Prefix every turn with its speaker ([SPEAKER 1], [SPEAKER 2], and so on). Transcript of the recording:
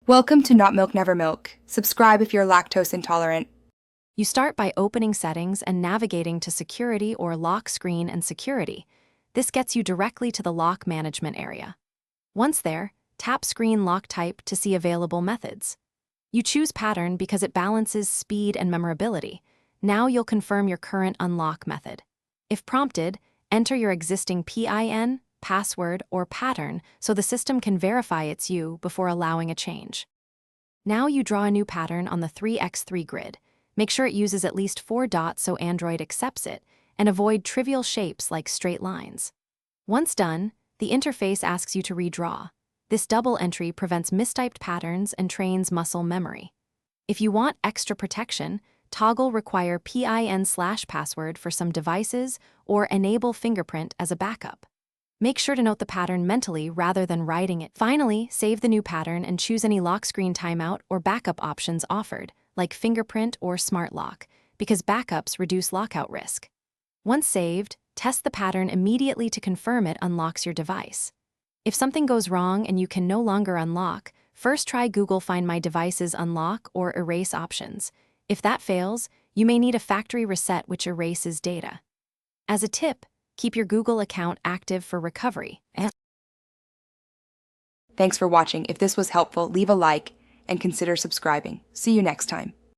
[SPEAKER 1] Welcome to Not Milk Never Milk. Subscribe if you're lactose intolerant.
[SPEAKER 2] You start by opening Settings and navigating to Security or Lock Screen and Security. This gets you directly to the lock management area. Once there, tap Screen Lock Type to see available methods. You choose Pattern because it balances speed and memorability. Now you'll confirm your current unlock method. If prompted, enter your existing PIN, password, or pattern so the system can verify it's you before allowing a change. Now you draw a new pattern on the 3x3 grid. Make sure it uses at least 4 dots so Android accepts it, and avoid trivial shapes like straight lines. Once done, the interface asks you to redraw. This double entry prevents mistyped patterns and trains muscle memory. If you want extra protection, toggle Require PIN/password for some devices or enable fingerprint as a backup. Make sure to note the pattern mentally rather than writing it. Finally, save the new pattern and choose any lock screen timeout or backup options offered, like fingerprint or smart lock, because backups reduce lockout risk. Once saved, test the pattern immediately to confirm it unlocks your device. If something goes wrong and you can no longer unlock, first try Google Find My Devices Unlock or Erase options. If that fails, you may need a factory reset which erases data. As a tip, keep your Google account active for recovery.
[SPEAKER 1] Thanks for watching. If this was helpful, leave a like and consider subscribing. See you next time.